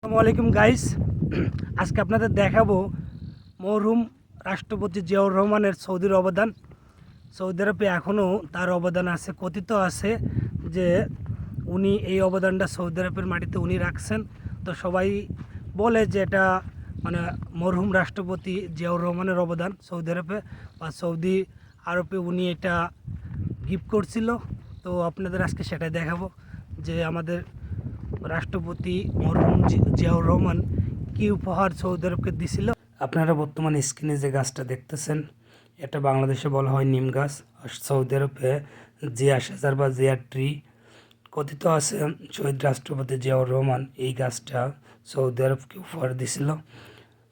আসসালামু আলাইকুম গাইস। আজকে আপনাদের দেখাবো মরহুম রাষ্ট্রপতি জিয়াউর রহমানের সৌদির অবদান। সৌদি আরবে এখনও তার অবদান আছে, কথিত আছে যে উনি এই অবদানটা সৌদি আরবের মাটিতে উনি রাখছেন। তো সবাই বলে যে এটা মানে মরহুম রাষ্ট্রপতি জিয়াউর রহমানের অবদান সৌদি আরবে বা সৌদি আরবে উনি এটা গিফট করছিল। তো আপনাদের আজকে সেটাই দেখাবো যে আমাদের রাষ্ট্রপতি মরহুম জিয়াউর রহমান কি উপহার সৌদি আরবকে দিছিল। আপনারা বর্তমানে স্ক্রিনে যে গাছটা দেখতেছেন এটা বাংলাদেশে বলা হয় নিম গাছ, আর সৌদি আরবে জিয়া সেজার বা জিয়া ট্রি। কথিত আছে শহীদ রাষ্ট্রপতি জিয়াউর রহমান এই গাছটা সৌদি আরবকে উপহার দিছিল।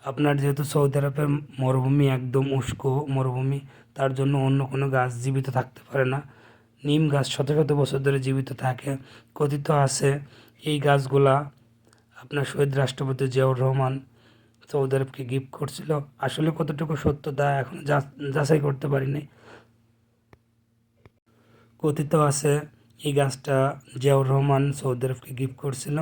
আপনার যেহেতু সৌদি আরবের মরুভূমি একদম উস্কো মরুভূমি, তার জন্য অন্য কোনো গাছ জীবিত থাকতে পারে না। নিম গাছ শত শত বছর ধরে জীবিত থাকে। কথিত আছে এই গাছগুলা আপনার শহীদ রাষ্ট্রপতি জিয়াউর রহমান সৌদি আরবকে গিফট করছিল। আসলে কতটুকু সত্য তা এখন যাচাই করতে পারিনি। কথিত আছে এই গাছটা জিয়াউর রহমান সৌদি আরবকে গিফট করছিল।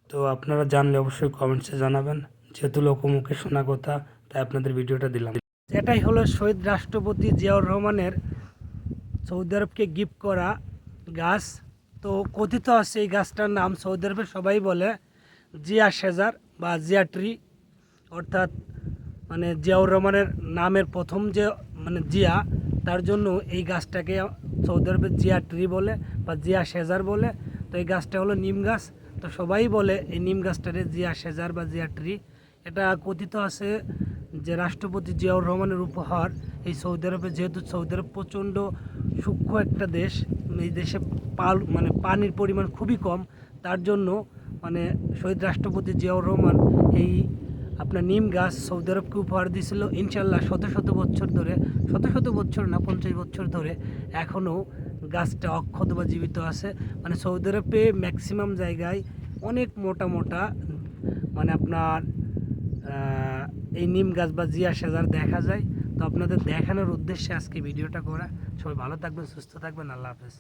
তো আপনারা জানলে অবশ্যই কমেন্টসে জানাবেন, যেহেতু লোকমুখে শোনা কথা তাই আপনাদের ভিডিওটা দিলাম। এটাই হলো শহীদ রাষ্ট্রপতি জিয়াউর রহমানের সৌদি আরবকে গিফট করা গাছ। তো কথিত আছে এই গাছটার নাম সৌদি আরবে সবাই বলে জিয়া শেজার বা জিয়া ট্রি, অর্থাৎ মানে জিয়াউর রহমানের নামের প্রথম যে মানে জিয়া, তার জন্য এই গাছটাকে সৌদি আরবের জিয়া ট্রি বলে বা জিয়া শেজার বলে। তো এই গাছটা হলো নিম গাছ। তো সবাই বলে এই নিম গাছটারে জিয়া শেজার বা জিয়া ট্রি। এটা কথিত আছে যে রাষ্ট্রপতি জিয়াউর রহমানের উপহার এই সৌদি আরবে, যেহেতু সৌদি আরব প্রচণ্ড সূক্ষ্ম একটা দেশ, এই দেশে মানে পানির পরিমাণ খুবই কম, তার জন্য মানে শহীদ রাষ্ট্রপতি জিয়াউর রহমান এই আপনার নিম গাছ সৌদি আরবকে উপহার দিয়েছিল। ইনশাল্লাহ শত শত বছর ধরে, শত শত বছর না 50 বছর ধরে এখনও গাছটা অক্ষত বা জীবিত আছে। মানে সৌদি আরবে ম্যাক্সিমাম জায়গায় অনেক মোটা মোটা মানে আপনার এই নিম গাছ বা জিয়া সেজার দেখা যায়। তো আপনাদের দেখানোর উদ্দেশ্যে আজকে ভিডিওটা করা। সবাই ভালো থাকবেন, সুস্থ থাকবেন, আল্লাহ হাফেজ।